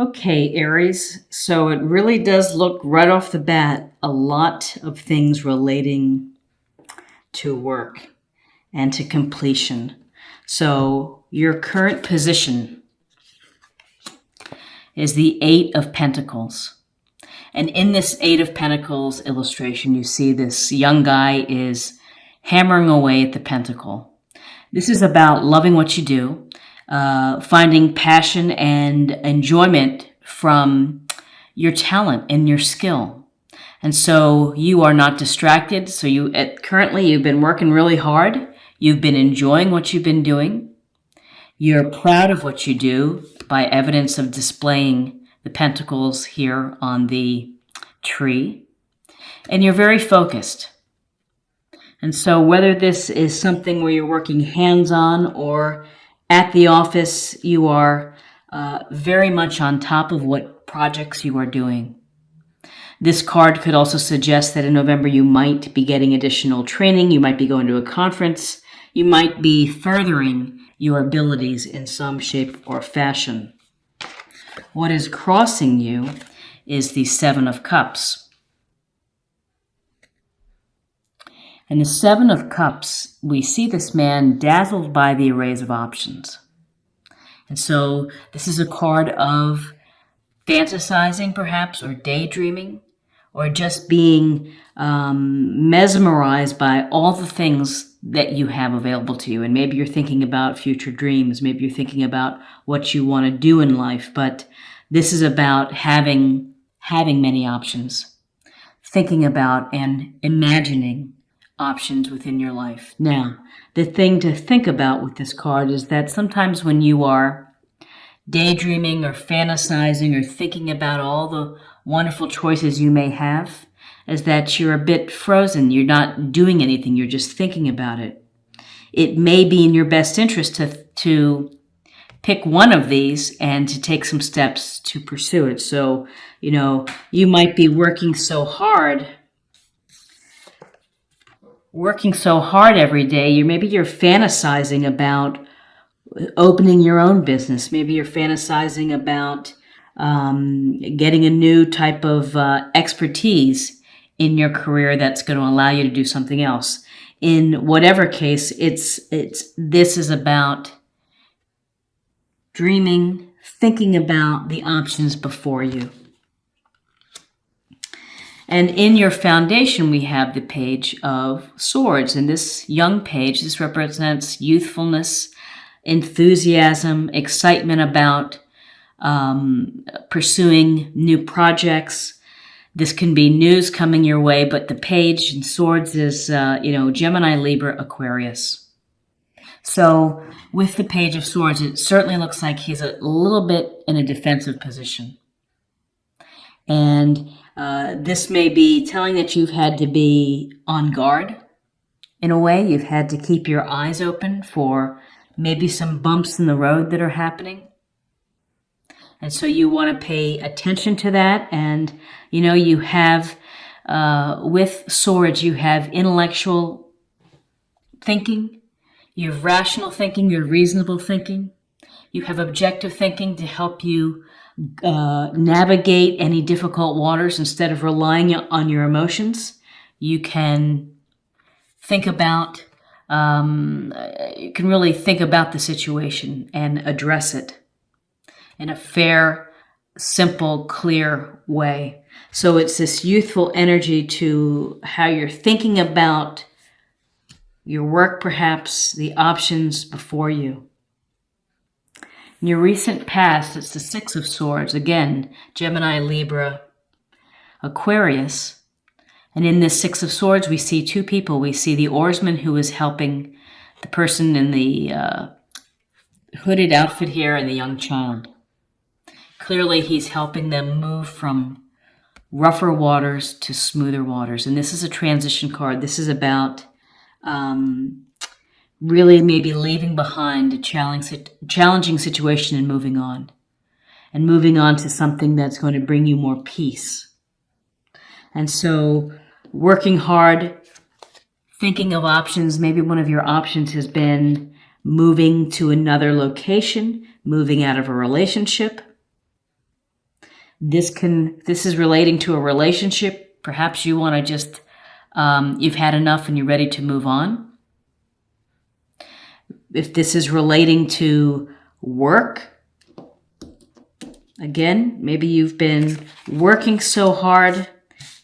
Okay, Aries. So it really does look right off the bat a lot of things relating to work and to completion. So your current position is the Eight of Pentacles. And in this Eight of Pentacles illustration, you see this young guy is hammering away at the pentacle. This is about loving what you do, finding passion and enjoyment from your talent and your skill. And so you are not distracted. So currently you've been working really hard. You've been enjoying what you've been doing. You're proud of what you do by evidence of displaying the pentacles here on the tree. And you're very focused. And so whether this is something where you're working hands-on or at the office, you are very much on top of what projects you are doing. This card could also suggest that in November you might be getting additional training, you might be going to a conference, you might be furthering your abilities in some shape or fashion. What is crossing you is the Seven of Cups. And the Seven of Cups, we see this man dazzled by the arrays of options. And so this is a card of fantasizing perhaps, or daydreaming, or just being mesmerized by all the things that you have available to you. And maybe you're thinking about future dreams. Maybe you're thinking about what you want to do in life. But this is about having many options, thinking about and imagining options within your life. Now, the thing to think about with this card is that sometimes when you are daydreaming or fantasizing or thinking about all the wonderful choices you may have, is that you're a bit frozen. You're not doing anything. You're just thinking about it. It may be in your best interest to pick one of these and to take some steps to pursue it. So, you might be working so hard every day. Maybe you're fantasizing about opening your own business. Maybe you're fantasizing about getting a new type of expertise in your career that's going to allow you to do something else. In whatever case, this is about dreaming, thinking about the options before you. And in your foundation, we have the Page of Swords. And this young page, this represents youthfulness, enthusiasm, excitement about pursuing new projects. This can be news coming your way, but the Page in Swords is, Gemini, Libra, Aquarius. So with the Page of Swords, it certainly looks like he's a little bit in a defensive position. And this may be telling that you've had to be on guard in a way. You've had to keep your eyes open for maybe some bumps in the road that are happening. And so you want to pay attention to that. And, you have, with swords, you have intellectual thinking, you have rational thinking, you have reasonable thinking, you have objective thinking to help you navigate any difficult waters instead of relying on your emotions. You can think about, you can really think about the situation and address it in a fair, simple, clear way. So it's this youthful energy to how you're thinking about your work, perhaps the options before you. In your recent past, it's the Six of Swords. Again, Gemini, Libra, Aquarius. And in this Six of Swords, we see two people. We see the oarsman who is helping the person in the hooded outfit here and the young child. Clearly, he's helping them move from rougher waters to smoother waters. And this is a transition card. This is about really maybe leaving behind a challenging situation and moving on. And moving on to something that's going to bring you more peace. And so working hard, thinking of options. Maybe one of your options has been moving to another location, moving out of a relationship. This is relating to a relationship. Perhaps you want to just, you've had enough and you're ready to move on. If this is relating to work, again, maybe you've been working so hard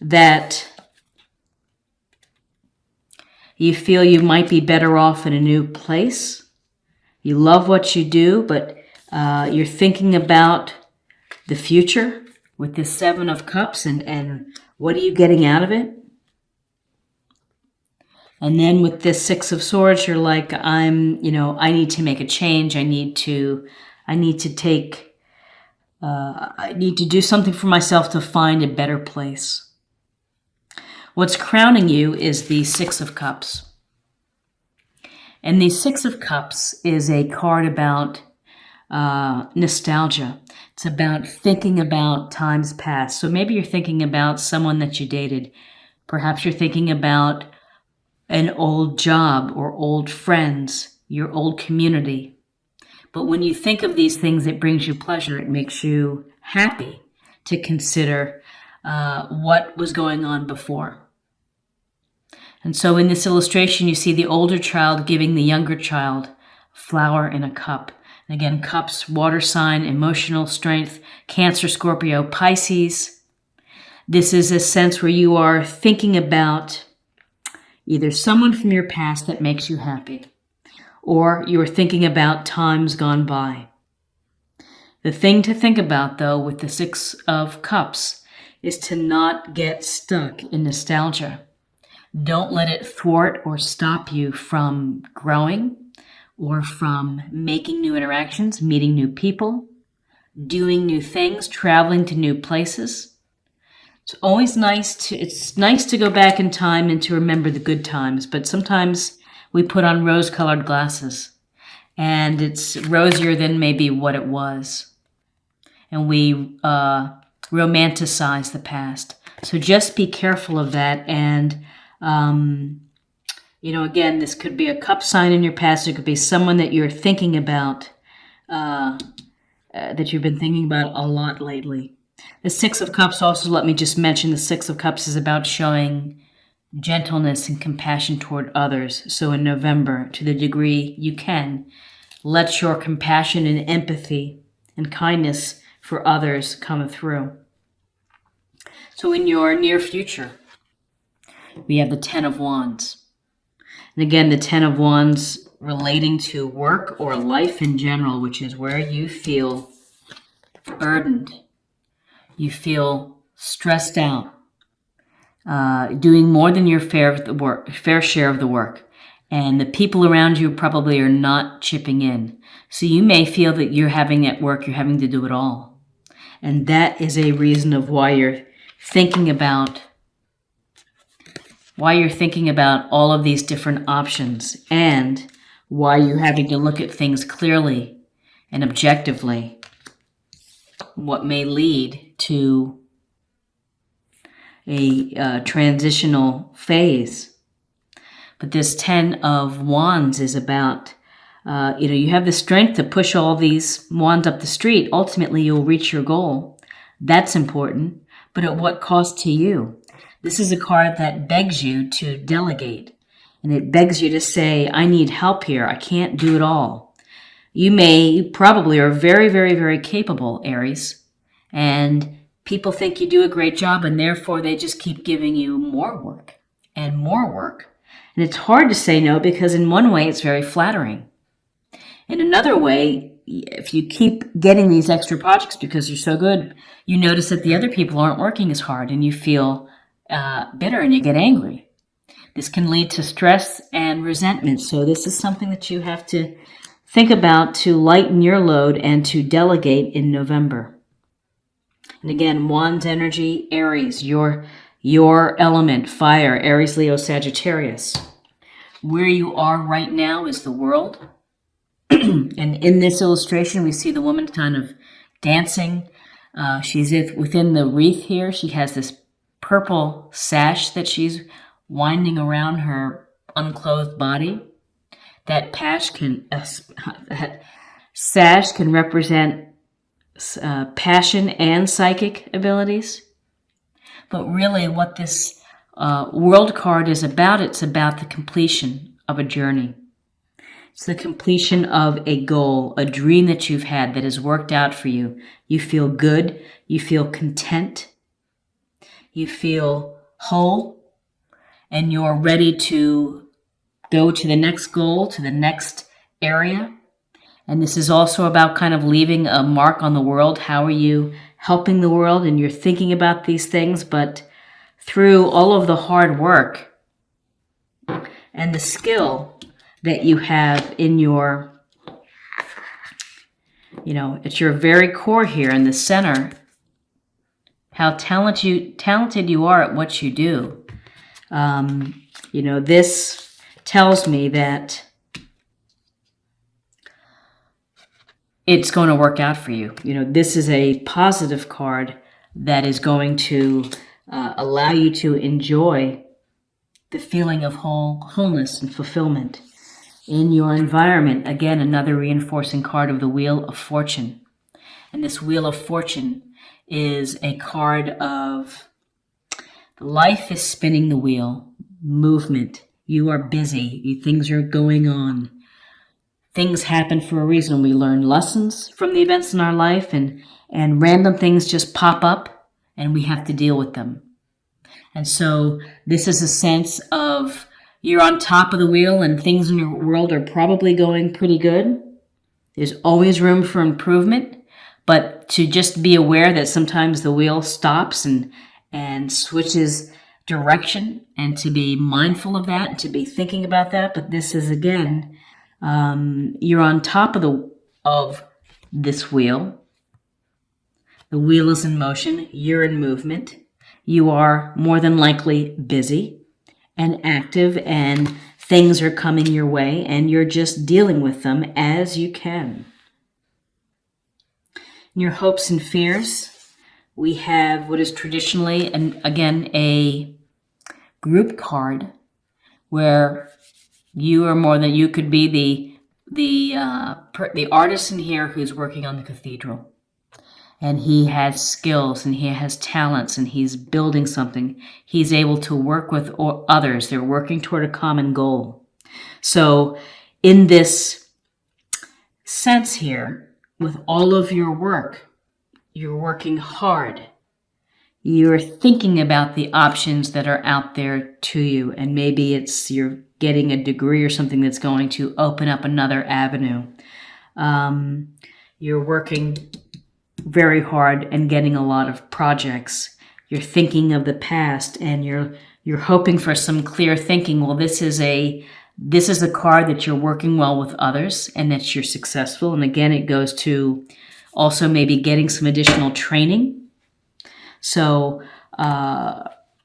that you feel you might be better off in a new place. You love what you do, but you're thinking about the future with this Seven of Cups, and what are you getting out of it? And then with this Six of Swords, you're like, I need to make a change. I need to do something for myself to find a better place. What's crowning you is the Six of Cups. And the Six of Cups is a card about nostalgia. It's about thinking about times past. So maybe you're thinking about someone that you dated. Perhaps you're thinking about an old job or old friends, your old community. But when you think of these things, it brings you pleasure. It makes you happy to consider what was going on before. And so in this illustration, you see the older child giving the younger child flower in a cup. And again, cups, water sign, emotional strength, Cancer, Scorpio, Pisces. This is a sense where you are thinking about either someone from your past that makes you happy, or you are thinking about times gone by. The thing to think about, though, with the Six of Cups is to not get stuck in nostalgia. Don't let it thwart or stop you from growing or from making new interactions, meeting new people, doing new things, traveling to new places. It's always nice to go back in time and to remember the good times, but sometimes we put on rose-colored glasses and it's rosier than maybe what it was. And we romanticize the past. So just be careful of that. And again, this could be a cup sign in your past. It could be someone that you're thinking about, that you've been thinking about a lot lately. The Six of Cups also, let me just mention, the Six of Cups is about showing gentleness and compassion toward others. So in November, to the degree you can, let your compassion and empathy and kindness for others come through. So in your near future, we have the Ten of Wands. And again, the Ten of Wands relating to work or life in general, which is where you feel burdened. You feel stressed out, doing more than your fair share of the work. And the people around you probably are not chipping in. So you may feel that you're having to do it all. And that is a reason of why you're thinking about all of these different options, and why you're having to look at things clearly and objectively, what may lead to a transitional phase. But this Ten of Wands is about, you have the strength to push all these wands up the street. Ultimately, you'll reach your goal. That's important. But at what cost to you? This is a card that begs you to delegate. And it begs you to say, I need help here. I can't do it all. You probably are very, very, very capable, Aries. And people think you do a great job, and therefore they just keep giving you more work and more work. And it's hard to say no, because in one way it's very flattering. In another way, if you keep getting these extra projects because you're so good, you notice that the other people aren't working as hard, and you feel bitter and you get angry. This can lead to stress and resentment. So this is something that you have to think about to lighten your load and to delegate in November. And again, Wands energy, Aries, your element, fire, Aries, Leo, Sagittarius. Where you are right now is the world. And in this illustration, we see the woman kind of dancing. She's within the wreath here. She has this purple sash that she's winding around her unclothed body. That sash can represent passion and psychic abilities. But really what this world card is about, it's about the completion of a journey. It's the completion of a goal, a dream that you've had that has worked out for you. You feel good. You feel content. You feel whole. And you're ready to go to the next goal, to the next area. And this is also about kind of leaving a mark on the world. How are you helping the world? And you're thinking about these things, but through all of the hard work and the skill that you have in your, at your very core here in the center, how talented you are at what you do. This tells me that it's going to work out for you. This is a positive card that is going to allow you to enjoy the feeling of wholeness and fulfillment in your environment. Again, another reinforcing card of the Wheel of Fortune. And this Wheel of Fortune is a card of life is spinning the wheel, movement. You are busy. Things are going on. Things happen for a reason. We learn lessons from the events in our life, and random things just pop up and we have to deal with them. And so this is a sense of you're on top of the wheel and things in your world are probably going pretty good. There's always room for improvement, but to just be aware that sometimes the wheel stops and switches direction, and to be mindful of that and to be thinking about that. But this is, again, you're on top of this wheel. The wheel is in motion. You're in movement. You are more than likely busy and active, and things are coming your way, and you're just dealing with them as you can. In your hopes and fears, we have what is traditionally, and again, a group card where you could be the artisan here who's working on the cathedral. And he has skills and he has talents and he's building something. He's able to work with others. They're working toward a common goal. So in this sense here, with all of your work, you're working hard. You're thinking about the options that are out there to you. And maybe it's you're getting a degree or something that's going to open up another avenue. You're working very hard and getting a lot of projects. You're thinking of the past and you're hoping for some clear thinking. Well, this is a card that you're working well with others and that you're successful. And again, it goes to also maybe getting some additional training. So,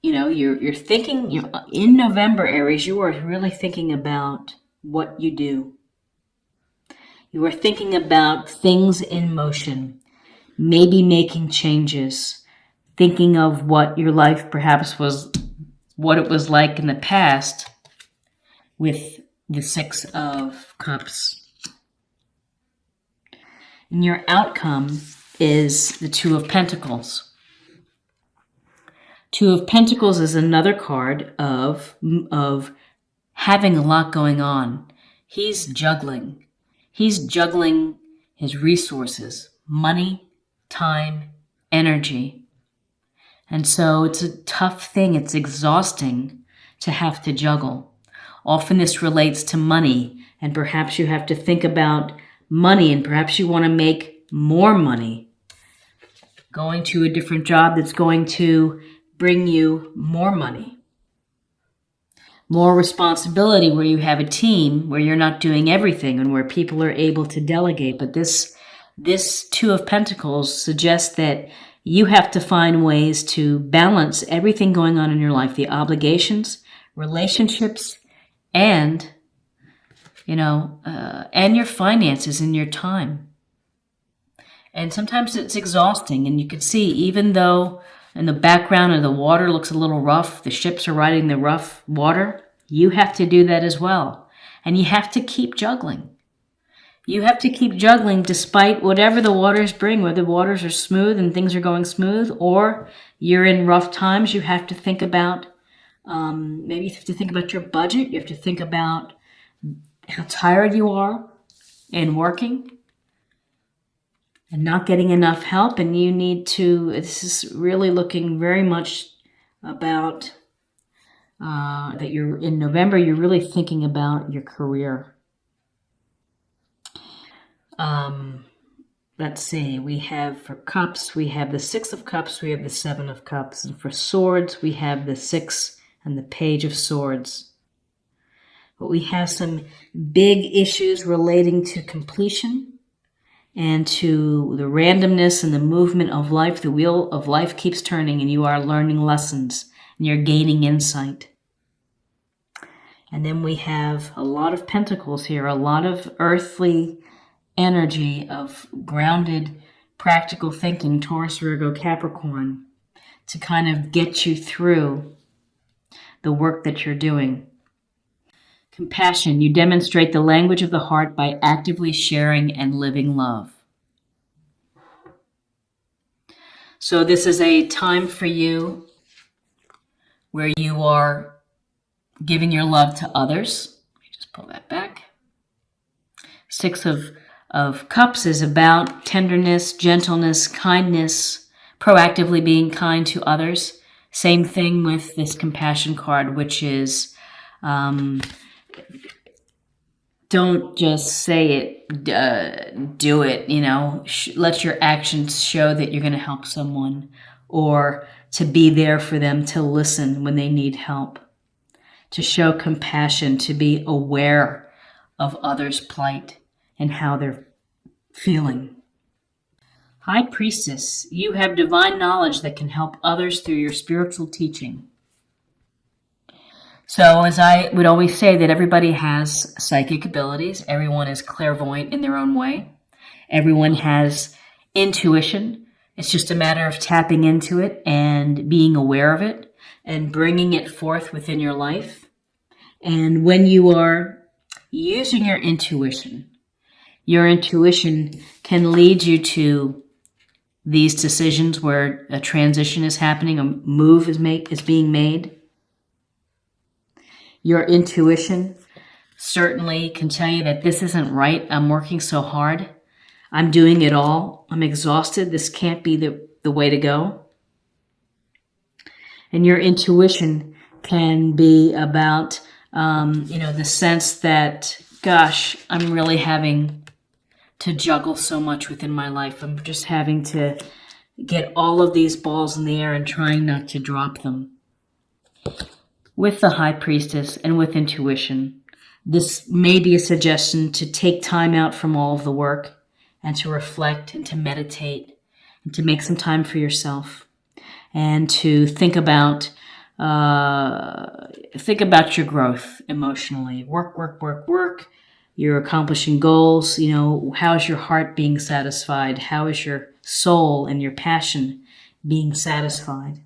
you're thinking, in November, Aries, you are really thinking about what you do. You are thinking about things in motion. Maybe making changes, thinking of what your life perhaps was, what it was like in the past with the Six of Cups. And your outcome is the Two of Pentacles. Two of Pentacles is another card of having a lot going on. He's juggling. He's juggling his resources, money, time, energy. And so it's a tough thing. It's exhausting to have to juggle. Often this relates to money, and perhaps you have to think about money, and perhaps you want to make more money. Going to a different job that's going to bring you more money. More responsibility where you have a team, where you're not doing everything and where people are able to delegate. But this Two of Pentacles suggests that you have to find ways to balance everything going on in your life, the obligations, relationships, and, and your finances and your time. And sometimes it's exhausting, and you can see, even though in the background of the water looks a little rough, the ships are riding the rough water, you have to do that as well. And you have to keep juggling. You have to keep juggling despite whatever the waters bring, whether the waters are smooth and things are going smooth, or you're in rough times. You have to think about, maybe you have to think about your budget. You have to think about how tired you are and working and not getting enough help. And you need to, this is really looking very much about that you're in November, you're really thinking about your career. Let's see, we have for cups, we have the 6 of cups, we have the 7 of cups. And for swords, we have the 6 and the page of swords. But we have some big issues relating to completion and to the randomness and the movement of life. The wheel of life keeps turning and you are learning lessons and you're gaining insight. And then we have a lot of pentacles here, a lot of earthly energy of grounded, practical thinking, Taurus, Virgo, Capricorn, to kind of get you through the work that you're doing. Compassion. You demonstrate the language of the heart by actively sharing and living love. So this is a time for you where you are giving your love to others. Let me just pull that back. 6 of Cups is about tenderness, gentleness, kindness, proactively being kind to others. Same thing with this compassion card, which is don't just say it, do it, let your actions show that you're going to help someone, or to be there for them, to listen when they need help, to show compassion, to be aware of others' plight and how they're feeling. High Priestess, you have divine knowledge that can help others through your spiritual teaching. So as I would always say, that everybody has psychic abilities. Everyone is clairvoyant in their own way. Everyone has intuition. It's just a matter of tapping into it and being aware of it and bringing it forth within your life. And when you are using your intuition can lead you to these decisions where a transition is happening, a move is being made. Your intuition certainly can tell you that this isn't right. I'm working so hard. I'm doing it all. I'm exhausted. This can't be the way to go. And your intuition can be about, the sense that, gosh, I'm really having to juggle so much within my life. I'm just having to get all of these balls in the air and trying not to drop them. With the High Priestess and with intuition, this may be a suggestion to take time out from all of the work and to reflect and to meditate and to make some time for yourself and to think about your growth emotionally. Work. You're accomplishing goals. How is your heart being satisfied? How is your soul and your passion being satisfied?